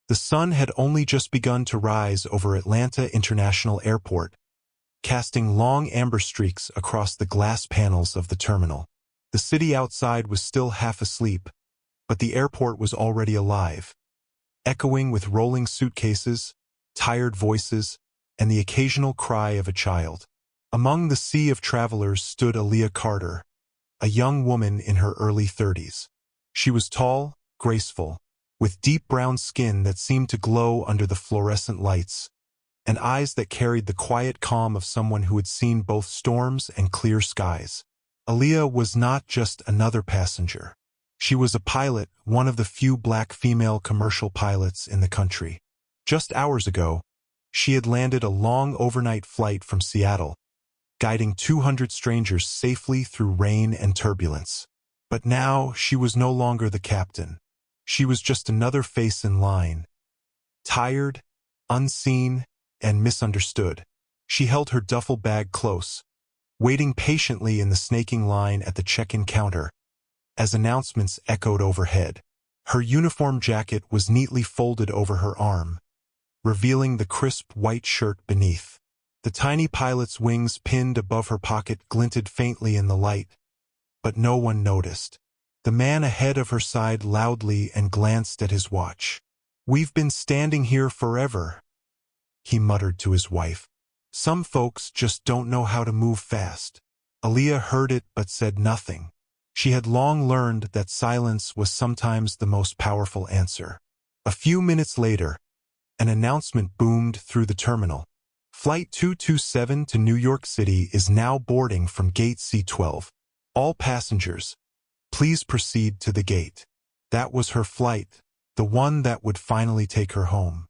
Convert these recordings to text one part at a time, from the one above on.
The sun had only just begun to rise over Atlanta International Airport, casting long amber streaks across the glass panels of the terminal. The city outside was still half asleep, but the airport was already alive, echoing with rolling suitcases, tired voices, and the occasional cry of a child. Among the sea of travelers stood Aaliyah Carter, a young woman in her early 30s. She was tall, graceful, with deep brown skin that seemed to glow under the fluorescent lights, and eyes that carried the quiet calm of someone who had seen both storms and clear skies. Aaliyah was not just another passenger. She was a pilot, one of the few black female commercial pilots in the country. Just hours ago, she had landed a long overnight flight from Seattle, guiding 200 strangers safely through rain and turbulence. But now she was no longer the captain. She was just another face in line. Tired, unseen, and misunderstood. She held her duffel bag close, waiting patiently in the snaking line at the check-in counter, as announcements echoed overhead. Her uniform jacket was neatly folded over her arm, revealing the crisp white shirt beneath. The tiny pilot's wings pinned above her pocket glinted faintly in the light, but no one noticed. The man ahead of her sighed loudly and glanced at his watch. "We've been standing here forever," he muttered to his wife. "Some folks just don't know how to move fast." Aaliyah heard it but said nothing. She had long learned that silence was sometimes the most powerful answer. A few minutes later, an announcement boomed through the terminal. "Flight 227 to New York City is now boarding from gate C12. All passengers, please proceed to the gate." That was her flight, the one that would finally take her home.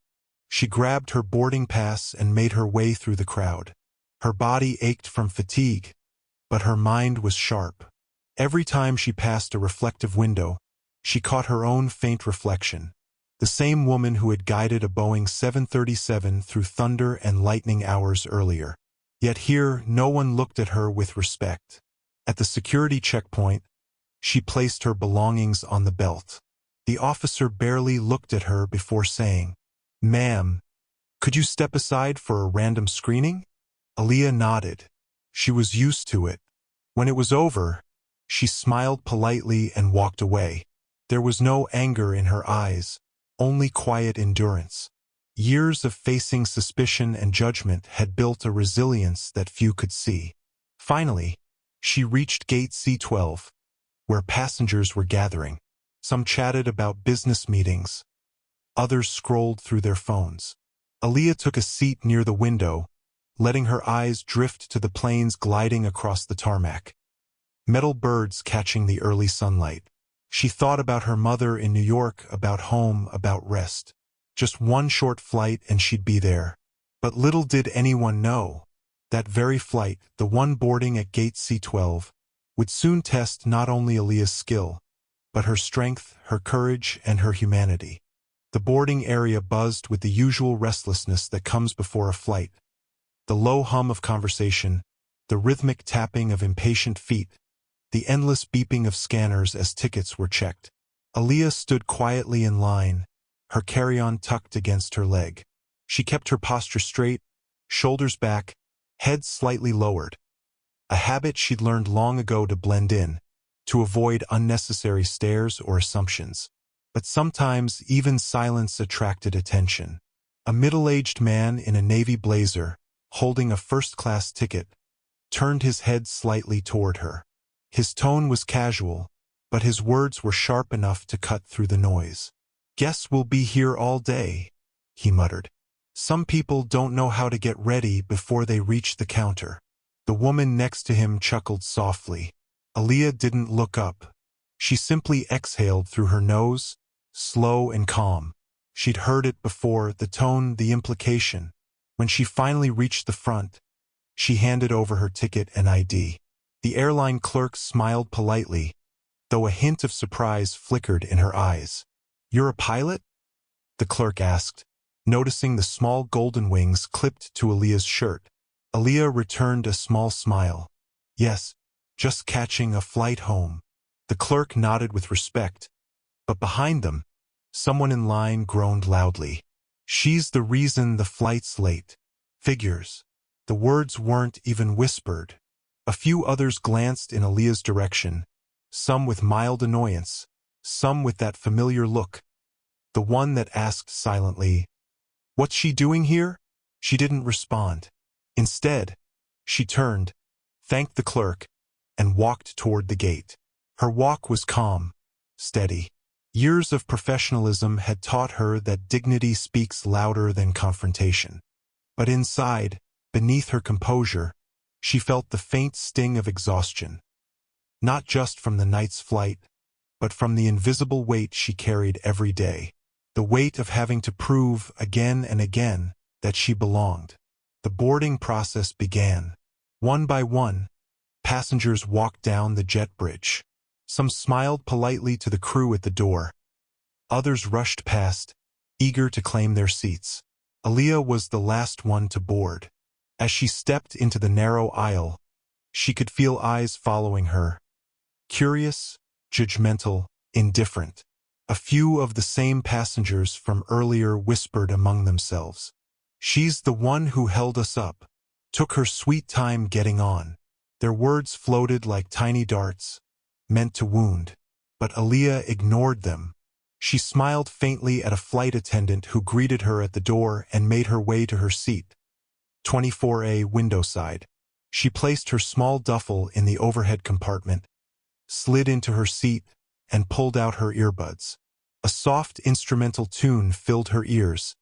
She grabbed her boarding pass and made her way through the crowd. Her body ached from fatigue, but her mind was sharp. Every time she passed a reflective window, she caught her own faint reflection. The same woman who had guided a Boeing 737 through thunder and lightning hours earlier. Yet here, no one looked at her with respect. At the security checkpoint, she placed her belongings on the belt. The officer barely looked at her before saying, "Ma'am, could you step aside for a random screening?" Aaliyah nodded. She was used to it. When it was over, she smiled politely and walked away. There was no anger in her eyes, only quiet endurance. Years of facing suspicion and judgment had built a resilience that few could see. Finally, she reached gate C12, where passengers were gathering. Some chatted about business meetings. Others scrolled through their phones. Aaliyah took a seat near the window, letting her eyes drift to the planes gliding across the tarmac. Metal birds catching the early sunlight. She thought about her mother in New York, about home, about rest. Just one short flight and she'd be there. But little did anyone know, that very flight, the one boarding at gate C12, would soon test not only Aaliyah's skill, but her strength, her courage, and her humanity. The boarding area buzzed with the usual restlessness that comes before a flight. The low hum of conversation, the rhythmic tapping of impatient feet, the endless beeping of scanners as tickets were checked. Aaliyah stood quietly in line, her carry-on tucked against her leg. She kept her posture straight, shoulders back, head slightly lowered. A habit she'd learned long ago to blend in, to avoid unnecessary stares or assumptions. But sometimes even silence attracted attention. A middle-aged man in a navy blazer, holding a first-class ticket, turned his head slightly toward her. His tone was casual, but his words were sharp enough to cut through the noise. "Guess we'll be here all day," he muttered. "Some people don't know how to get ready before they reach the counter." The woman next to him chuckled softly. Aaliyah didn't look up. She simply exhaled through her nose, slow and calm. She'd heard it before, the tone, the implication. When she finally reached the front, she handed over her ticket and ID. The airline clerk smiled politely, though a hint of surprise flickered in her eyes. "You're a pilot?" the clerk asked, noticing the small golden wings clipped to Aaliyah's shirt. Aaliyah returned a small smile. "Yes, just catching a flight home." The clerk nodded with respect, but behind them, Someone in line groaned loudly. "She's the reason the flight's late." Figures. The words weren't even whispered. A few others glanced in Aaliyah's direction, some with mild annoyance, some with that familiar look. The one that asked silently, "What's she doing here?" She didn't respond. Instead, she turned, thanked the clerk, and walked toward the gate. Her walk was calm, steady. Years of professionalism had taught her that dignity speaks louder than confrontation. But inside, beneath her composure, she felt the faint sting of exhaustion. Not just from the night's flight, but from the invisible weight she carried every day. The weight of having to prove again and again that she belonged. The boarding process began. One by one, passengers walked down the jet bridge. Some smiled politely to the crew at the door. Others rushed past, eager to claim their seats. Aaliyah was the last one to board. As she stepped into the narrow aisle, she could feel eyes following her. Curious, judgmental, indifferent. A few of the same passengers from earlier whispered among themselves. "She's the one who held us up. Took her sweet time getting on." Their words floated like tiny darts, meant to wound. But Aaliyah ignored them. She smiled faintly at a flight attendant who greeted her at the door and made her way to her seat. 24A window side. She placed her small duffel in the overhead compartment, slid into her seat, and pulled out her earbuds. A soft instrumental tune filled her ears,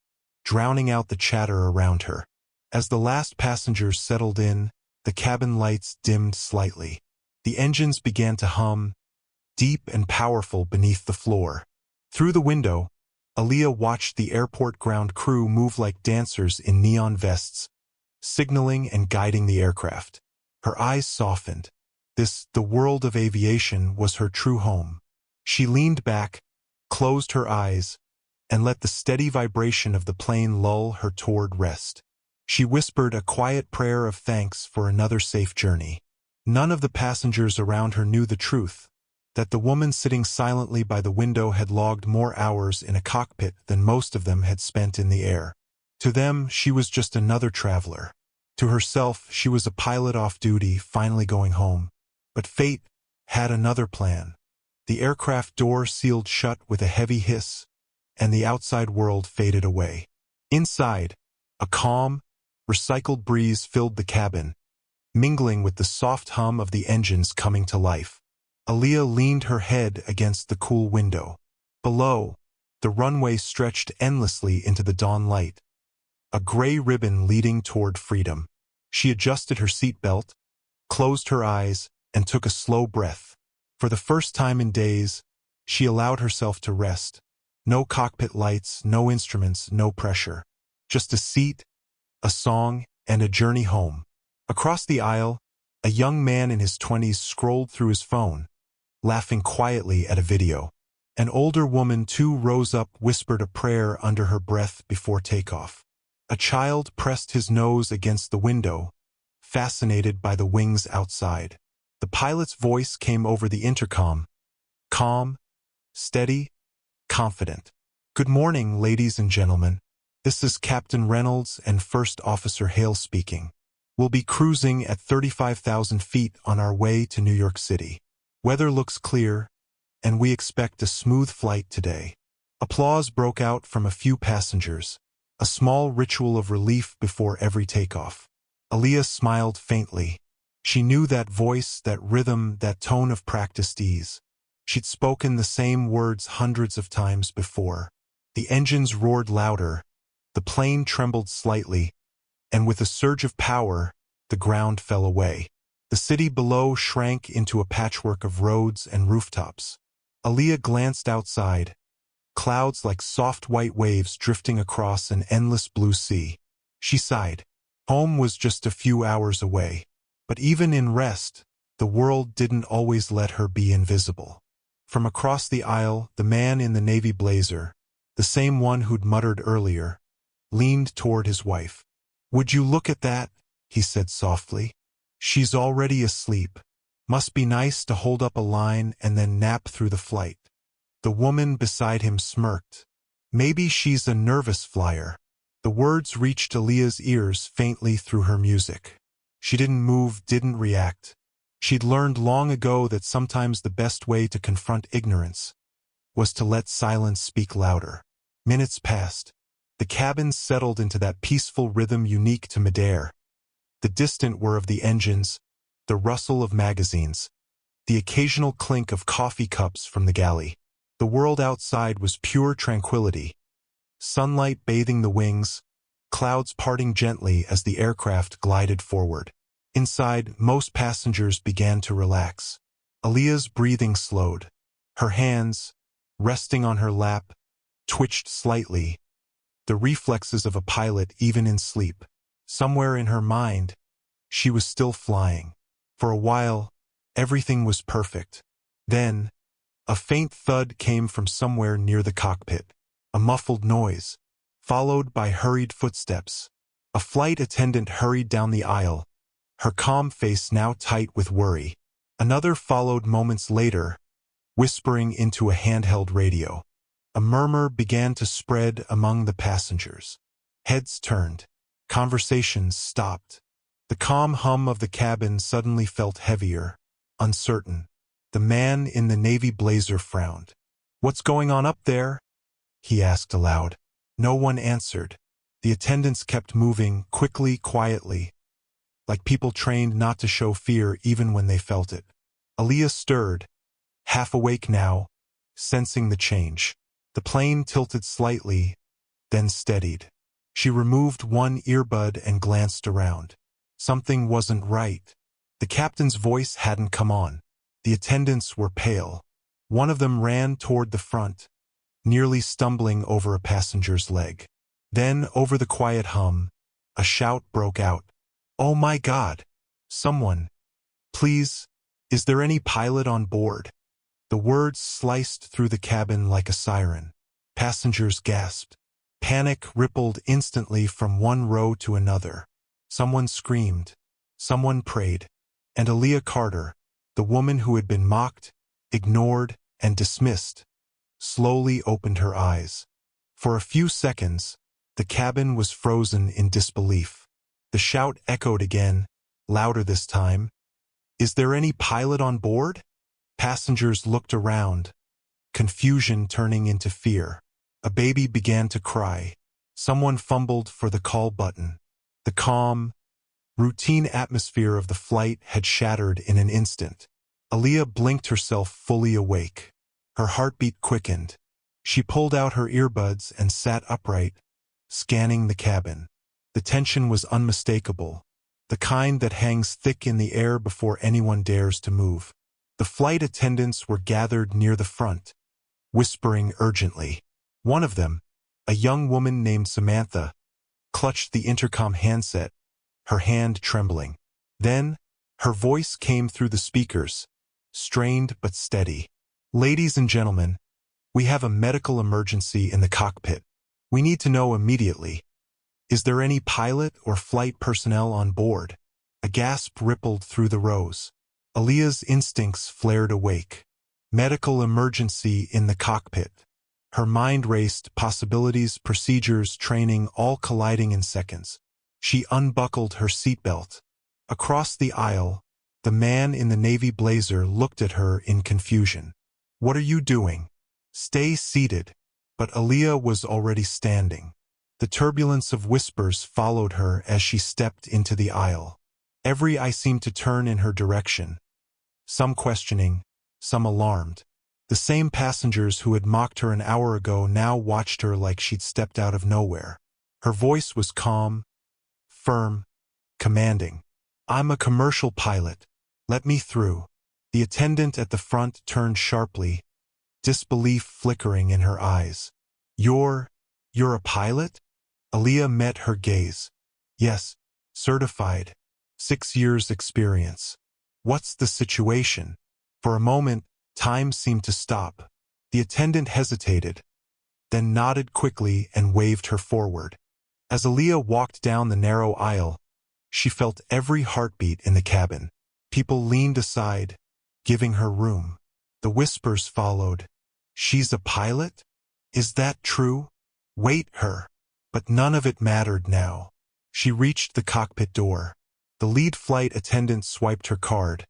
drowning out the chatter around her. As the last passengers settled in, the cabin lights dimmed slightly. The engines began to hum, deep and powerful beneath the floor. Through the window, Aaliyah watched the airport ground crew move like dancers in neon vests, signaling and guiding the aircraft. Her eyes softened. The world of aviation, was her true home. She leaned back, closed her eyes, and let the steady vibration of the plane lull her toward rest. She whispered a quiet prayer of thanks for another safe journey. None of the passengers around her knew the truth, that the woman sitting silently by the window had logged more hours in a cockpit than most of them had spent in the air. To them, she was just another traveler. To herself, she was a pilot off duty, finally going home. But fate had another plan. The aircraft door sealed shut with a heavy hiss, and the outside world faded away. Inside, a calm, recycled breeze filled the cabin, mingling with the soft hum of the engines coming to life. Aaliyah leaned her head against the cool window. Below, the runway stretched endlessly into the dawn light, a gray ribbon leading toward freedom. She adjusted her seatbelt, closed her eyes, and took a slow breath. For the first time in days, she allowed herself to rest. No cockpit lights, no instruments, no pressure. Just a seat, a song, and a journey home. Across the aisle, a young man in his 20s scrolled through his phone, laughing quietly at a video. An older woman too rose up, whispered a prayer under her breath before takeoff. A child pressed his nose against the window, fascinated by the wings outside. The pilot's voice came over the intercom, calm, steady, confident. "Good morning, ladies and gentlemen. This is Captain Reynolds and First Officer Hale speaking. We'll be cruising at 35,000 feet on our way to New York City. Weather looks clear, and we expect a smooth flight today." Applause broke out from a few passengers, a small ritual of relief before every takeoff. Aaliyah smiled faintly. She knew that voice, that rhythm, that tone of practiced ease. She'd spoken the same words hundreds of times before. The engines roared louder, the plane trembled slightly, and with a surge of power, the ground fell away. The city below shrank into a patchwork of roads and rooftops. Aaliyah glanced outside, clouds like soft white waves drifting across an endless blue sea. She sighed. Home was just a few hours away. But even in rest, the world didn't always let her be invisible. From across the aisle, the man in the navy blazer, the same one who'd muttered earlier, leaned toward his wife. "Would you look at that?" he said softly. "She's already asleep. Must be nice to hold up a line and then nap through the flight." The woman beside him smirked. Maybe she's a nervous flyer. The words reached Aaliyah's ears faintly through her music. She didn't move, didn't react. She'd learned long ago that sometimes the best way to confront ignorance was to let silence speak louder. Minutes passed. The cabin settled into that peaceful rhythm unique to midair. The distant whir of the engines, the rustle of magazines, the occasional clink of coffee cups from the galley. The world outside was pure tranquility. Sunlight bathing the wings, clouds parting gently as the aircraft glided forward. Inside, most passengers began to relax. Aaliyah's breathing slowed. Her hands, resting on her lap, twitched slightly, the reflexes of a pilot even in sleep. Somewhere in her mind, she was still flying. For a while, everything was perfect. Then, a faint thud came from somewhere near the cockpit. A muffled noise, followed by hurried footsteps. A flight attendant hurried down the aisle, her calm face now tight with worry. Another followed moments later, whispering into a handheld radio. A murmur began to spread among the passengers. Heads turned. Conversations stopped. The calm hum of the cabin suddenly felt heavier, uncertain. The man in the navy blazer frowned. "What's going on up there?" he asked aloud. No one answered. The attendants kept moving, quickly, quietly, like people trained not to show fear even when they felt it. Aaliyah stirred, half awake now, sensing the change. The plane tilted slightly, then steadied. She removed one earbud and glanced around. Something wasn't right. The captain's voice hadn't come on. The attendants were pale. One of them ran toward the front, nearly stumbling over a passenger's leg. Then, over the quiet hum, a shout broke out. "Oh my God! Someone! Please, is there any pilot on board?" The words sliced through the cabin like a siren. Passengers gasped. Panic rippled instantly from one row to another. Someone screamed. Someone prayed. And Aaliyah Carter, the woman who had been mocked, ignored, and dismissed, slowly opened her eyes. For a few seconds, the cabin was frozen in disbelief. The shout echoed again, louder this time. "Is there any pilot on board?" Passengers looked around, confusion turning into fear. A baby began to cry. Someone fumbled for the call button. The calm, routine atmosphere of the flight had shattered in an instant. Aaliyah blinked herself fully awake. Her heartbeat quickened. She pulled out her earbuds and sat upright, scanning the cabin. The tension was unmistakable, the kind that hangs thick in the air before anyone dares to move. The flight attendants were gathered near the front, whispering urgently. One of them, a young woman named Samantha, clutched the intercom handset, her hand trembling. Then, her voice came through the speakers, strained but steady. "Ladies and gentlemen, we have a medical emergency in the cockpit. We need to know immediately. Is there any pilot or flight personnel on board?" A gasp rippled through the rows. Aaliyah's instincts flared awake. Medical emergency in the cockpit. Her mind raced, possibilities, procedures, training, all colliding in seconds. She unbuckled her seatbelt. Across the aisle, the man in the navy blazer looked at her in confusion. "What are you doing?" "Stay seated." But Aaliyah was already standing. The turbulence of whispers followed her as she stepped into the aisle. Every eye seemed to turn in her direction. Some questioning, some alarmed. The same passengers who had mocked her an hour ago now watched her like she'd stepped out of nowhere. Her voice was calm, firm, commanding. "I'm a commercial pilot. Let me through." The attendant at the front turned sharply, disbelief flickering in her eyes. You're a pilot?" Aaliyah met her gaze. "Yes, certified. 6 years experience." "What's the situation?" For a moment, time seemed to stop. The attendant hesitated, then nodded quickly and waved her forward. As Aaliyah walked down the narrow aisle, she felt every heartbeat in the cabin. People leaned aside, giving her room. The whispers followed. "She's a pilot? Is that true?" Wait her. But none of it mattered now. She reached the cockpit door. The lead flight attendant swiped her card,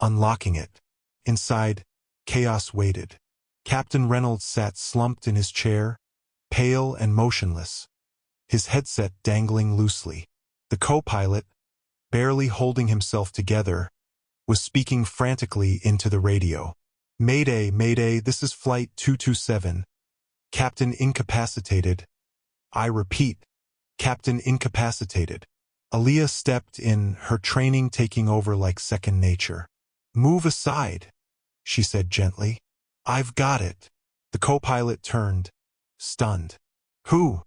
unlocking it. Inside, chaos waited. Captain Reynolds sat slumped in his chair, pale and motionless, his headset dangling loosely. The co-pilot, barely holding himself together, was speaking frantically into the radio. Mayday, Mayday, this is Flight 227. Captain incapacitated. I repeat, Captain incapacitated. Aaliyah stepped in, her training taking over like second nature. Move aside, she said gently. I've got it. The co-pilot turned, stunned. Who?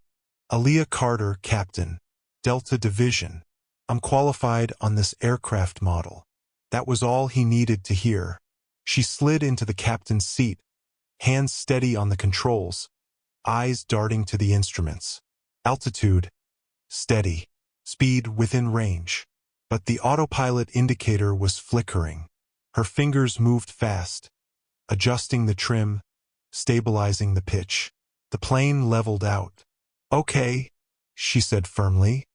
Aaliyah Carter, Captain. Delta Division. I'm qualified on this aircraft model. That was all he needed to hear. She slid into the captain's seat, hands steady on the controls, eyes darting to the instruments. Altitude, steady. Speed within range. But the autopilot indicator was flickering. Her fingers moved fast, adjusting the trim, stabilizing the pitch. The plane leveled out. Okay, she said firmly.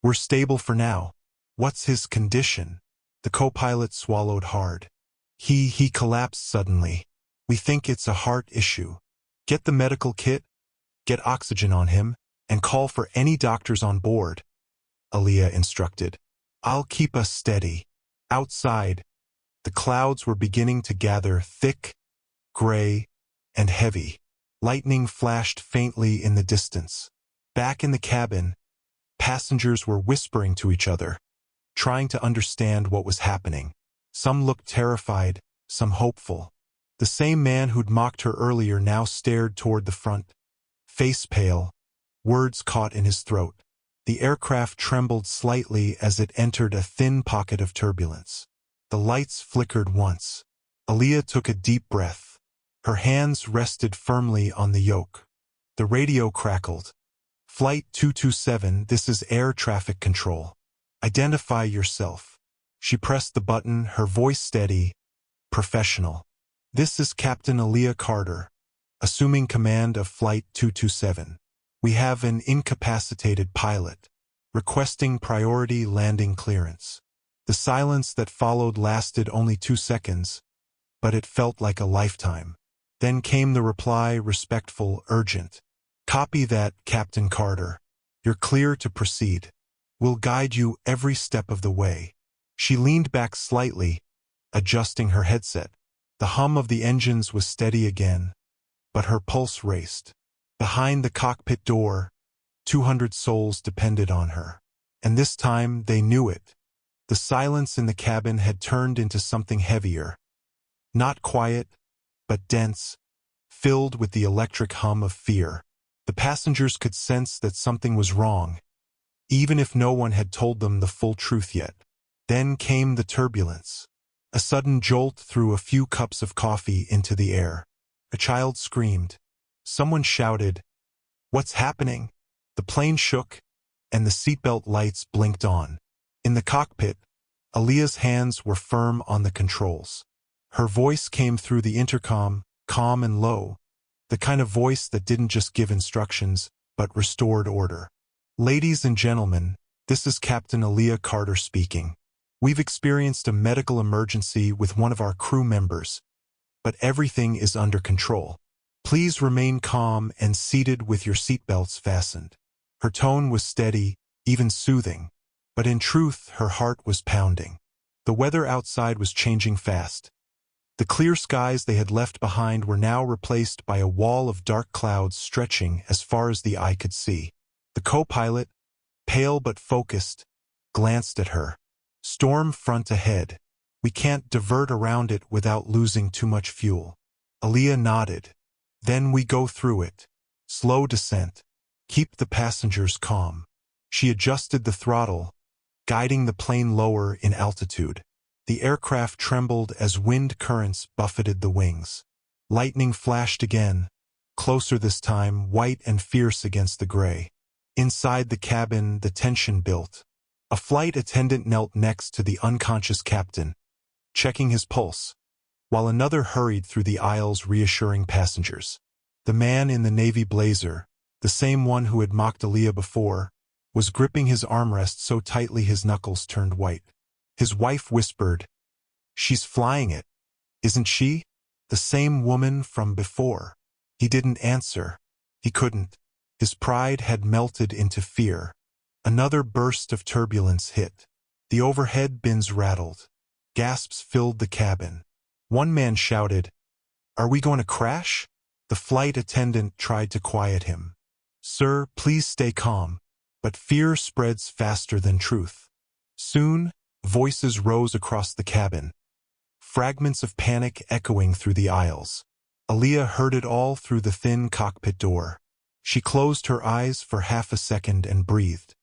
We're stable for now. What's his condition? The co-pilot swallowed hard. He collapsed suddenly. We think it's a heart issue. Get the medical kit, get oxygen on him, and call for any doctors on board, Aaliyah instructed. I'll keep us steady. Outside, the clouds were beginning to gather thick, gray, and heavy. Lightning flashed faintly in the distance. Back in the cabin, passengers were whispering to each other, trying to understand what was happening. Some looked terrified, some hopeful. The same man who'd mocked her earlier now stared toward the front, face pale, words caught in his throat. The aircraft trembled slightly as it entered a thin pocket of turbulence. The lights flickered once. Aaliyah took a deep breath. Her hands rested firmly on the yoke. The radio crackled. Flight 227, this is air traffic control. Identify yourself. She pressed the button, her voice steady, professional. This is Captain Aaliyah Carter, assuming command of Flight 227. We have an incapacitated pilot, requesting priority landing clearance. The silence that followed lasted only 2 seconds, but it felt like a lifetime. Then came the reply, respectful, urgent. Copy that, Captain Carter. You're clear to proceed. We'll guide you every step of the way. She leaned back slightly, adjusting her headset. The hum of the engines was steady again, but her pulse raced. Behind the cockpit door, 200 souls depended on her. And this time they knew it. The silence in the cabin had turned into something heavier. Not quiet, but dense, filled with the electric hum of fear. The passengers could sense that something was wrong, even if no one had told them the full truth yet. Then came the turbulence. A sudden jolt threw a few cups of coffee into the air. A child screamed. Someone shouted, "What's happening?" The plane shook, and the seatbelt lights blinked on. In the cockpit, Aaliyah's hands were firm on the controls. Her voice came through the intercom, calm and low, the kind of voice that didn't just give instructions, but restored order. Ladies and gentlemen, this is Captain Aaliyah Carter speaking. We've experienced a medical emergency with one of our crew members, but everything is under control. Please remain calm and seated with your seatbelts fastened. Her tone was steady, even soothing, but in truth her heart was pounding. The weather outside was changing fast. The clear skies they had left behind were now replaced by a wall of dark clouds stretching as far as the eye could see. The co-pilot, pale but focused, glanced at her. Storm front ahead. We can't divert around it without losing too much fuel. Aaliyah nodded. Then we go through it. Slow descent. Keep the passengers calm. She adjusted the throttle, guiding the plane lower in altitude. The aircraft trembled as wind currents buffeted the wings. Lightning flashed again, closer this time, white and fierce against the gray. Inside the cabin, the tension built. A flight attendant knelt next to the unconscious captain, checking his pulse, while another hurried through the aisles reassuring passengers. The man in the navy blazer, the same one who had mocked Aaliyah before, was gripping his armrest so tightly his knuckles turned white. His wife whispered, "She's flying it, isn't she? The same woman from before." He didn't answer. He couldn't. His pride had melted into fear. Another burst of turbulence hit. The overhead bins rattled. Gasps filled the cabin. One man shouted, "Are we going to crash?" The flight attendant tried to quiet him. "Sir, please stay calm." But fear spreads faster than truth. Soon, voices rose across the cabin, fragments of panic echoing through the aisles. Aaliyah heard it all through the thin cockpit door. She closed her eyes for half a second and breathed.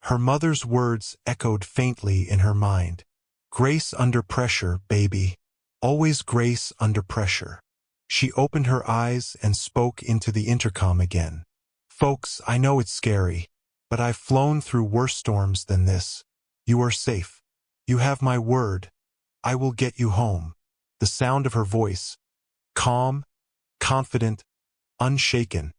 Her mother's words echoed faintly in her mind. "Grace under pressure, baby. Always grace under pressure." She opened her eyes and spoke into the intercom again. "Folks, I know it's scary, but I've flown through worse storms than this. You are safe. You have my word. I will get you home." The sound of her voice, calm, confident, unshaken,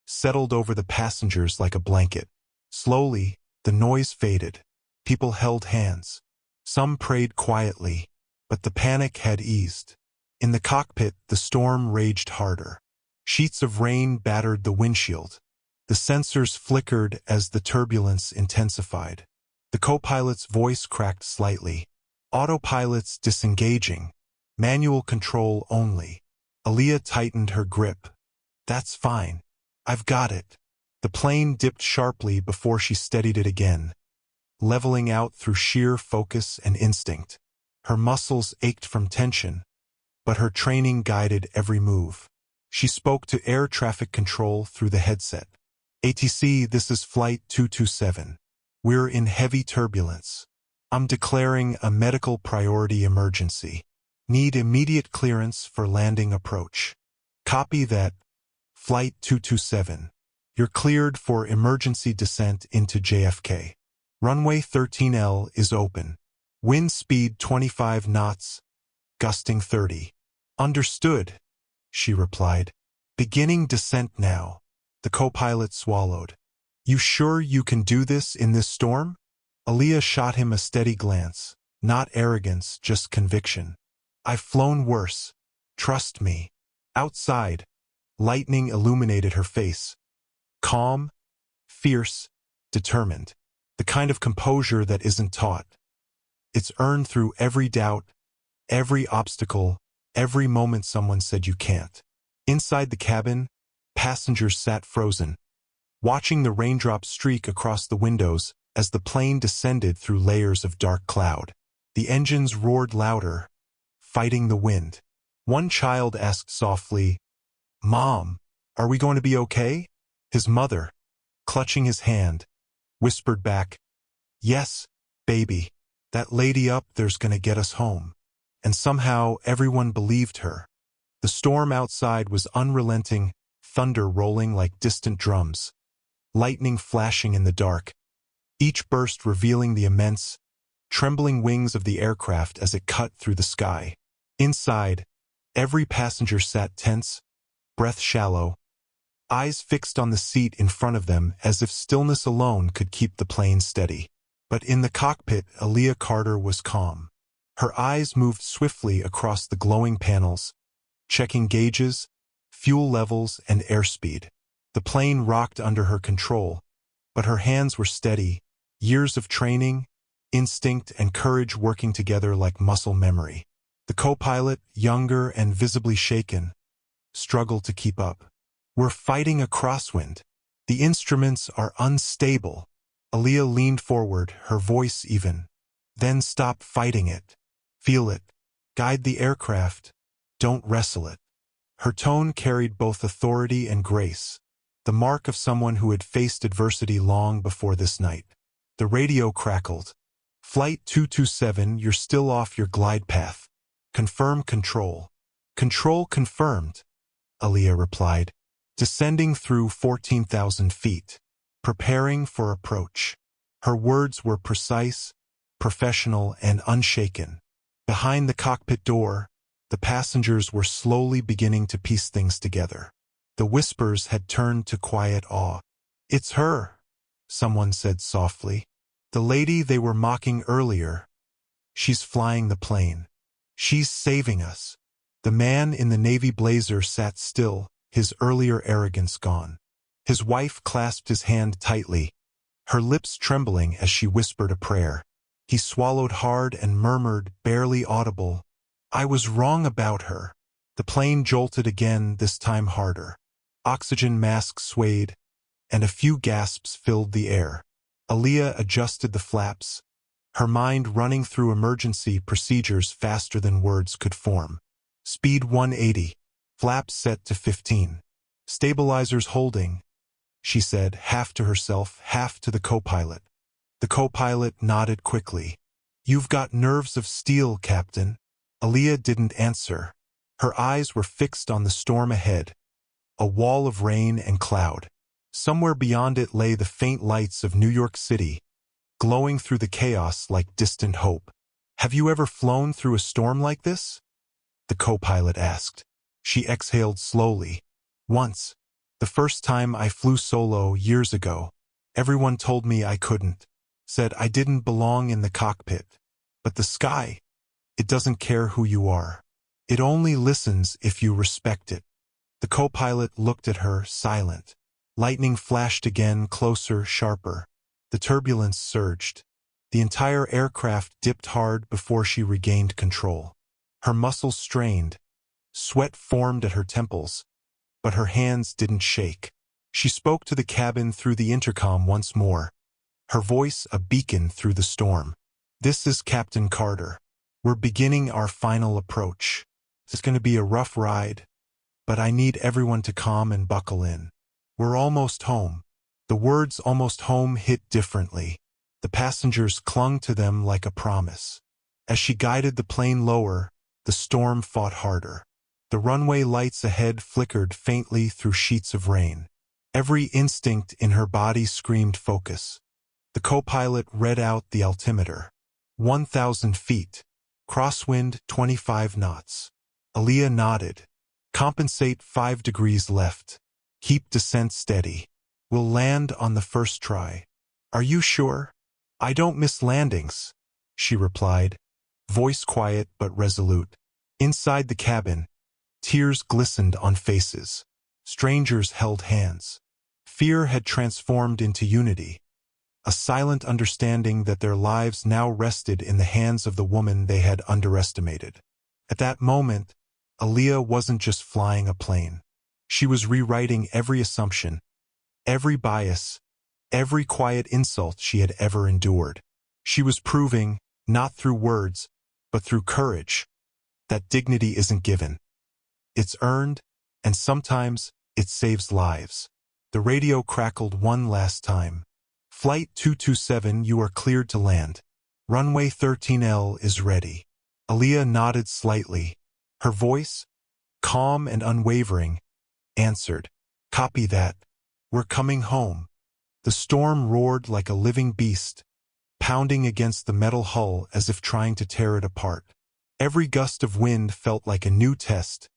settled over the passengers like a blanket. Slowly, the noise faded. People held hands. Some prayed quietly, but the panic had eased. In the cockpit, the storm raged harder. Sheets of rain battered the windshield. The sensors flickered as the turbulence intensified. The co-pilot's voice cracked slightly. Autopilot's disengaging. Manual control only. Aaliyah tightened her grip. "That's fine. I've got it." The plane dipped sharply before she steadied it again, leveling out through sheer focus and instinct. Her muscles ached from tension, but her training guided every move. She spoke to air traffic control through the headset. "ATC, this is Flight 227. We're in heavy turbulence. I'm declaring a medical priority emergency. Need immediate clearance for landing approach." "Copy that, Flight 227. You're cleared for emergency descent into JFK. Runway 13L is open. Wind speed 25 knots, gusting 30. "Understood," she replied. "Beginning descent now." The co-pilot swallowed. "You sure you can do this in this storm?" Aaliyah shot him a steady glance. Not arrogance, just conviction. "I've flown worse. Trust me." Outside, lightning illuminated her face. Calm, fierce, determined. The kind of composure that isn't taught. It's earned through every doubt, every obstacle, every moment someone said you can't. Inside the cabin, passengers sat frozen, watching the raindrops streak across the windows as the plane descended through layers of dark cloud. The engines roared louder, fighting the wind. One child asked softly, "Mom, are we going to be okay?" His mother, clutching his hand, whispered back, "Yes, baby. That lady up there's gonna get us home." And somehow everyone believed her. The storm outside was unrelenting, thunder rolling like distant drums, lightning flashing in the dark, each burst revealing the immense, trembling wings of the aircraft as it cut through the sky. Inside, every passenger sat tense, breath shallow, eyes fixed on the seat in front of them as if stillness alone could keep the plane steady. But in the cockpit, Aaliyah Carter was calm. Her eyes moved swiftly across the glowing panels, checking gauges, fuel levels, and airspeed. The plane rocked under her control, but her hands were steady, years of training, instinct, and courage working together like muscle memory. The co-pilot, younger and visibly shaken, struggled to keep up. "We're fighting a crosswind. The instruments are unstable." Aaliyah leaned forward, her voice even. "Then stop fighting it. Feel it. Guide the aircraft. Don't wrestle it." Her tone carried both authority and grace, the mark of someone who had faced adversity long before this night. The radio crackled. "Flight 227, you're still off your glide path. Confirm control." "Control confirmed," Aaliyah replied, descending through 14,000 feet, preparing for approach. Her words were precise, professional, and unshaken. Behind the cockpit door, the passengers were slowly beginning to piece things together. The whispers had turned to quiet awe. "It's her," someone said softly. "The lady they were mocking earlier. She's flying the plane. She's saving us." The man in the navy blazer sat still, his earlier arrogance gone. His wife clasped his hand tightly, her lips trembling as she whispered a prayer. He swallowed hard and murmured, barely audible, "I was wrong about her." The plane jolted again, this time harder. Oxygen masks swayed, and a few gasps filled the air. Aaliyah adjusted the flaps, her mind running through emergency procedures faster than words could form. Speed 180, flaps set to 15. "Stabilizers holding," she said, half to herself, half to the co-pilot. The co-pilot nodded quickly. "You've got nerves of steel, Captain." Aaliyah didn't answer. Her eyes were fixed on the storm ahead, a wall of rain and cloud. Somewhere beyond it lay the faint lights of New York City, glowing through the chaos like distant hope. "Have you ever flown through a storm like this?" the co-pilot asked. She exhaled slowly. "Once. The first time I flew solo years ago. Everyone told me I couldn't. Said I didn't belong in the cockpit. But the sky, it doesn't care who you are. It only listens if you respect it." The co-pilot looked at her, silent. Lightning flashed again, closer, sharper. The turbulence surged. The entire aircraft dipped hard before she regained control. Her muscles strained. Sweat formed at her temples, but her hands didn't shake. She spoke to the cabin through the intercom once more, her voice a beacon through the storm. "This is Captain Carter. We're beginning our final approach. It's going to be a rough ride, but I need everyone to calm and buckle in. We're almost home." The words "almost home" hit differently. The passengers clung to them like a promise. As she guided the plane lower, the storm fought harder. The runway lights ahead flickered faintly through sheets of rain. Every instinct in her body screamed focus. The co-pilot read out the altimeter. 1,000 feet. Crosswind 25 knots. Aaliyah nodded. "Compensate 5 degrees left. Keep descent steady. We'll land on the first try." "Are you sure?" "I don't miss landings," she replied, voice quiet but resolute. Inside the cabin, tears glistened on faces. Strangers held hands. Fear had transformed into unity, a silent understanding that their lives now rested in the hands of the woman they had underestimated. At that moment, Aaliyah wasn't just flying a plane. She was rewriting every assumption, every bias, every quiet insult she had ever endured. She was proving, not through words, but through courage, that dignity isn't given. It's earned, and sometimes it saves lives. The radio crackled one last time. "Flight 227, you are cleared to land. Runway 13L is ready." Aaliyah nodded slightly. Her voice, calm and unwavering, answered, "Copy that. We're coming home." The storm roared like a living beast, pounding against the metal hull as if trying to tear it apart. Every gust of wind felt like a new test,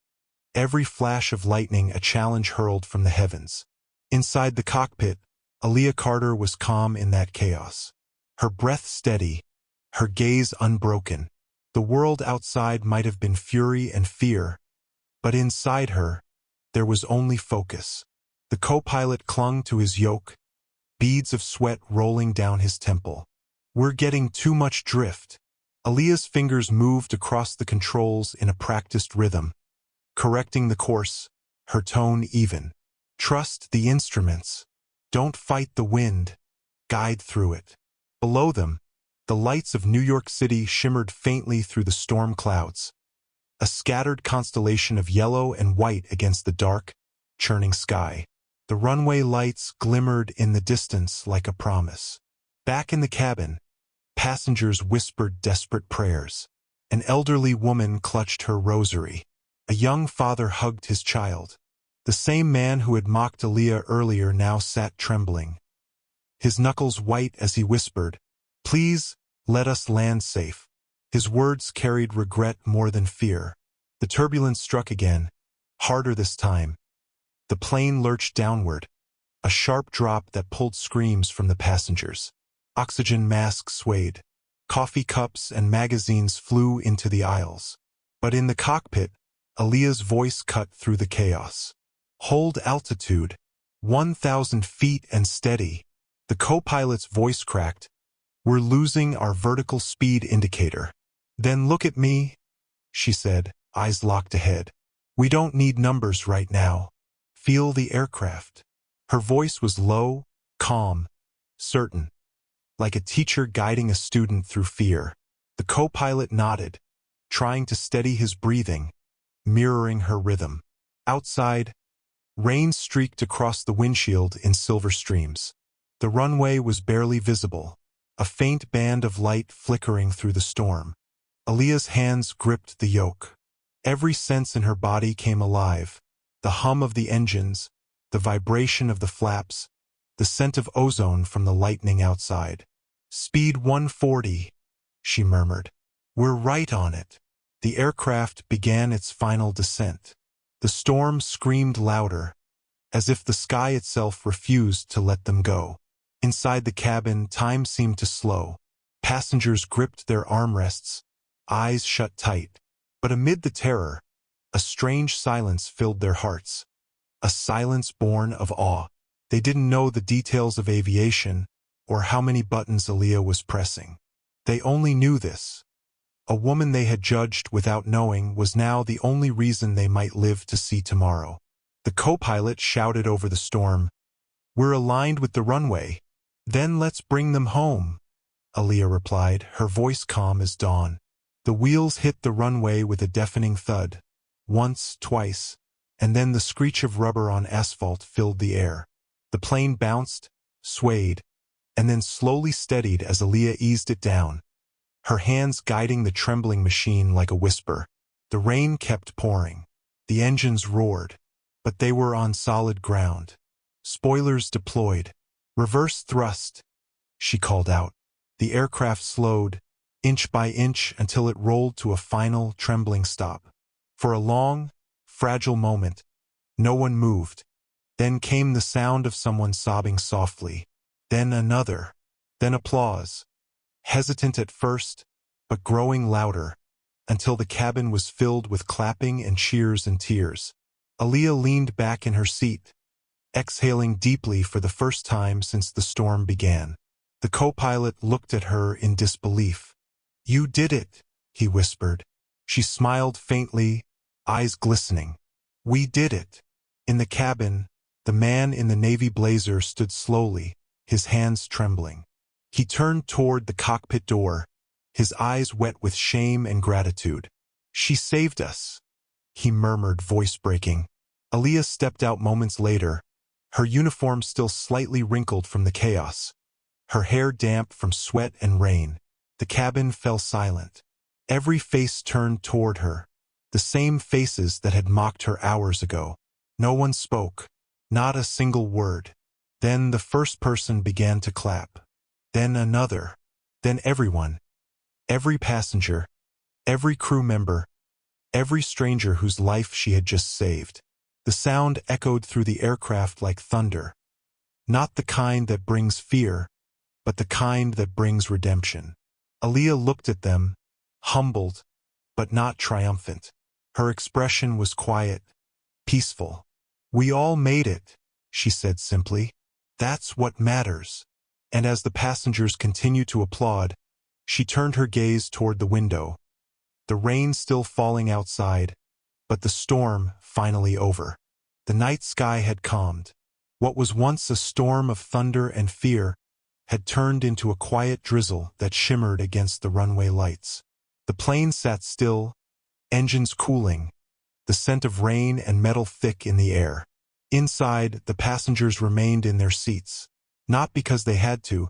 every flash of lightning a challenge hurled from the heavens. Inside the cockpit, Aaliyah Carter was calm in that chaos. Her breath steady, her gaze unbroken. The world outside might have been fury and fear, but inside her, there was only focus. The co-pilot clung to his yoke, beads of sweat rolling down his temple. "We're getting too much drift." Aaliyah's fingers moved across the controls in a practiced rhythm, correcting the course, her tone even. "Trust the instruments. Don't fight the wind. Guide through it." Below them, the lights of New York City shimmered faintly through the storm clouds, a scattered constellation of yellow and white against the dark, churning sky. The runway lights glimmered in the distance like a promise. Back in the cabin, passengers whispered desperate prayers. An elderly woman clutched her rosary. A young father hugged his child. The same man who had mocked Aaliyah earlier now sat trembling, his knuckles white as he whispered, "Please, let us land safe." His words carried regret more than fear. The turbulence struck again, harder this time. The plane lurched downward, a sharp drop that pulled screams from the passengers. Oxygen masks swayed. Coffee cups and magazines flew into the aisles. But in the cockpit, Aaliyah's voice cut through the chaos. "Hold altitude. 1,000 feet and steady." The co-pilot's voice cracked. "We're losing our vertical speed indicator." "Then look at me," she said, eyes locked ahead. "We don't need numbers right now. Feel the aircraft." Her voice was low, calm, certain, like a teacher guiding a student through fear. The co-pilot nodded, trying to steady his breathing, mirroring her rhythm. Outside, rain streaked across the windshield in silver streams. The runway was barely visible, a faint band of light flickering through the storm. Aaliyah's hands gripped the yoke. Every sense in her body came alive. The hum of the engines, the vibration of the flaps, the scent of ozone from the lightning outside. "Speed 140, she murmured. "We're right on it." The aircraft began its final descent. The storm screamed louder, as if the sky itself refused to let them go. Inside the cabin, time seemed to slow. Passengers gripped their armrests, eyes shut tight. But amid the terror, a strange silence filled their hearts. A silence born of awe. They didn't know the details of aviation or how many buttons Aaliyah was pressing. They only knew this. A woman they had judged without knowing was now the only reason they might live to see tomorrow. The co-pilot shouted over the storm, "We're aligned with the runway. Then let's bring them home," Aaliyah replied, her voice calm as dawn. The wheels hit the runway with a deafening thud. Once, twice, and then the screech of rubber on asphalt filled the air. The plane bounced, swayed, and then slowly steadied as Aaliyah eased it down, her hands guiding the trembling machine like a whisper. The rain kept pouring. The engines roared, but they were on solid ground. Spoilers deployed. "Reverse thrust," she called out. The aircraft slowed, inch by inch, until it rolled to a final, trembling stop. For a long, fragile moment, no one moved. Then came the sound of someone sobbing softly. Then another. Then applause. Hesitant at first, but growing louder, until the cabin was filled with clapping and cheers and tears. Aaliyah leaned back in her seat, exhaling deeply for the first time since the storm began. The co-pilot looked at her in disbelief. "You did it," he whispered. She smiled faintly, eyes glistening. "We did it." In the cabin, the man in the navy blazer stood slowly, his hands trembling. He turned toward the cockpit door, his eyes wet with shame and gratitude. "She saved us," he murmured, voice breaking. Aaliyah stepped out moments later, her uniform still slightly wrinkled from the chaos, her hair damp from sweat and rain. The cabin fell silent. Every face turned toward her, the same faces that had mocked her hours ago. No one spoke, not a single word. Then the first person began to clap. Then another. Then everyone. Every passenger, every crew member, every stranger whose life she had just saved. The sound echoed through the aircraft like thunder. Not the kind that brings fear, but the kind that brings redemption. Aaliyah looked at them, humbled, but not triumphant. Her expression was quiet, peaceful. "We all made it," she said simply. "That's what matters." And as the passengers continued to applaud, she turned her gaze toward the window. The rain still falling outside, but the storm finally over. The night sky had calmed. What was once a storm of thunder and fear had turned into a quiet drizzle that shimmered against the runway lights. The plane sat still, engines cooling, the scent of rain and metal thick in the air. Inside, the passengers remained in their seats, not because they had to,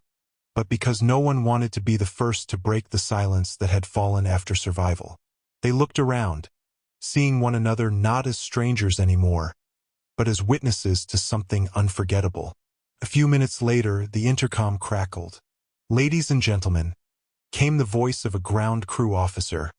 but because no one wanted to be the first to break the silence that had fallen after survival. They looked around, seeing one another not as strangers anymore, but as witnesses to something unforgettable. A few minutes later, the intercom crackled. "Ladies and gentlemen," came the voice of a ground crew officer.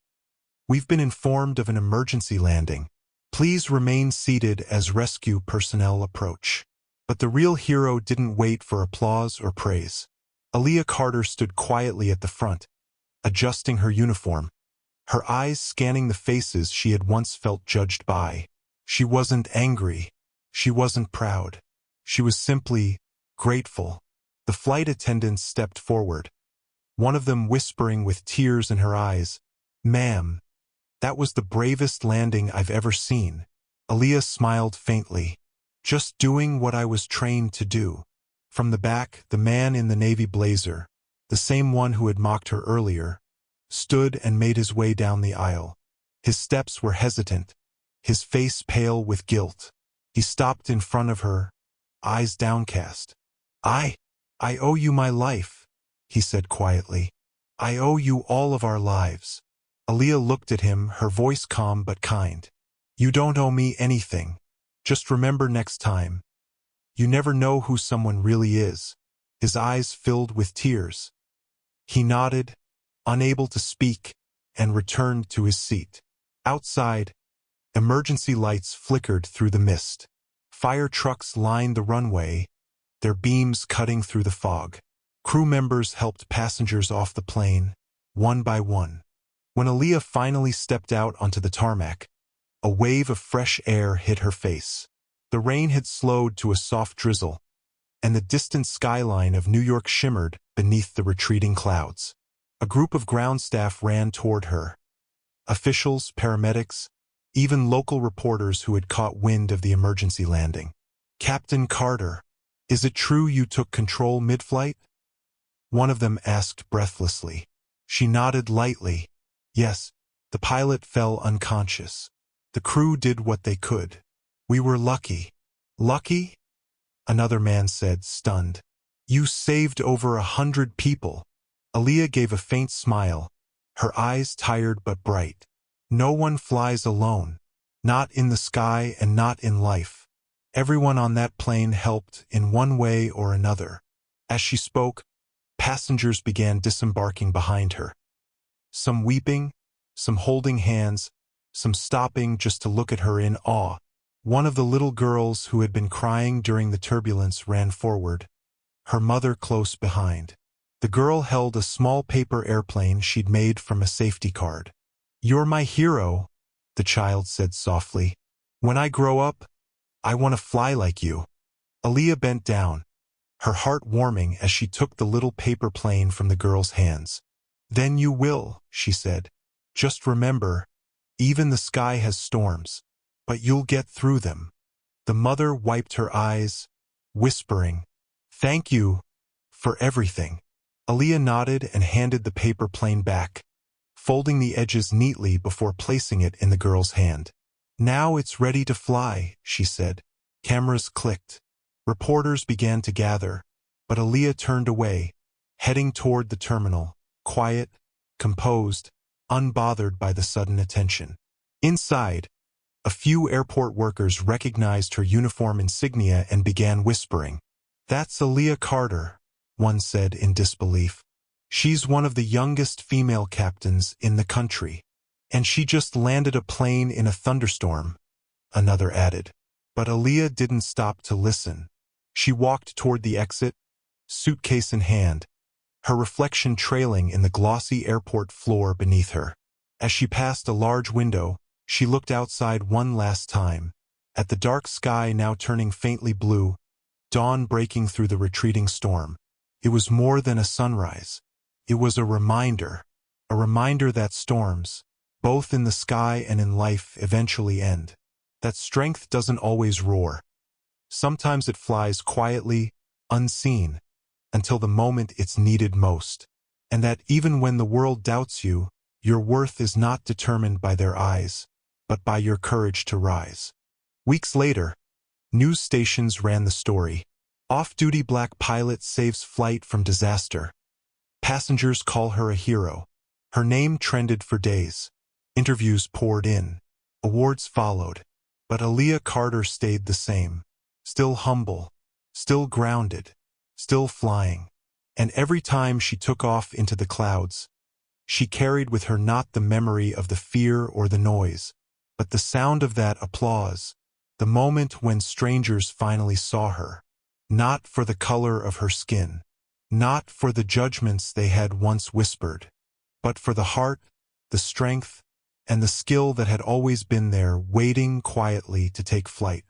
"We've been informed of an emergency landing. Please remain seated as rescue personnel approach. But the real hero didn't wait for applause or praise. Aaliyah Carter stood quietly at the front, adjusting her uniform, her eyes scanning the faces she had once felt judged by. She wasn't angry. She wasn't proud. She was simply grateful. The flight attendants stepped forward, one of them whispering with tears in her eyes, "Ma'am, that was the bravest landing I've ever seen." Aaliyah smiled faintly. "Just doing what I was trained to do." From the back, the man in the navy blazer, the same one who had mocked her earlier, stood and made his way down the aisle. His steps were hesitant, his face pale with guilt. He stopped in front of her, eyes downcast. I owe you my life," he said quietly. "I owe you all of our lives." Aaliyah looked at him, her voice calm but kind. "You don't owe me anything. Just remember next time. You never know who someone really is." His eyes filled with tears. He nodded, unable to speak, and returned to his seat. Outside, emergency lights flickered through the mist. Fire trucks lined the runway, their beams cutting through the fog. Crew members helped passengers off the plane, one by one. When Aaliyah finally stepped out onto the tarmac, a wave of fresh air hit her face. The rain had slowed to a soft drizzle, and the distant skyline of New York shimmered beneath the retreating clouds. A group of ground staff ran toward her. Officials, paramedics, even local reporters who had caught wind of the emergency landing. "Captain Carter, is it true you took control mid-flight?" one of them asked breathlessly. She nodded lightly. "Yes." The pilot fell unconscious. "The crew did what they could. We were lucky." "Lucky?" another man said, stunned. "You saved over 100 people." Aaliyah gave a faint smile, her eyes tired but bright. "No one flies alone. Not in the sky and not in life. Everyone on that plane helped in one way or another." As she spoke, passengers began disembarking behind her. Some weeping, some holding hands, some stopping just to look at her in awe. One of the little girls who had been crying during the turbulence ran forward, her mother close behind. The girl held a small paper airplane she'd made from a safety card. "You're my hero," the child said softly. "When I grow up, I want to fly like you." Aaliyah bent down, her heart warming as she took the little paper plane from the girl's hands. "Then you will," she said. "Just remember, even the sky has storms, but you'll get through them." The mother wiped her eyes, whispering, "Thank you for everything." Aaliyah nodded and handed the paper plane back, folding the edges neatly before placing it in the girl's hand. "Now it's ready to fly," she said. Cameras clicked. Reporters began to gather, but Aaliyah turned away, heading toward the terminal, quiet, composed, unbothered by the sudden attention. Inside, a few airport workers recognized her uniform insignia and began whispering. "That's Aaliyah Carter," one said in disbelief. "She's one of the youngest female captains in the country. And she just landed a plane in a thunderstorm," another added. But Aaliyah didn't stop to listen. She walked toward the exit, suitcase in hand, her reflection trailing in the glossy airport floor beneath her. As she passed a large window, she looked outside one last time, at the dark sky now turning faintly blue, dawn breaking through the retreating storm. It was more than a sunrise. It was a reminder that storms, both in the sky and in life, eventually end. That strength doesn't always roar. Sometimes it flies quietly, unseen, until the moment it's needed most. And that even when the world doubts you, your worth is not determined by their eyes, but by your courage to rise. Weeks later, news stations ran the story. Off-duty black pilot saves flight from disaster. Passengers call her a hero. Her name trended for days. Interviews poured in. Awards followed. But Aaliyah Carter stayed the same. Still humble. Still grounded. Still flying. And every time she took off into the clouds, she carried with her not the memory of the fear or the noise, But the sound of that applause, the moment when strangers finally saw her, not for the color of her skin, not for the judgments they had once whispered, but for the heart, the strength, and the skill that had always been there waiting quietly to take flight.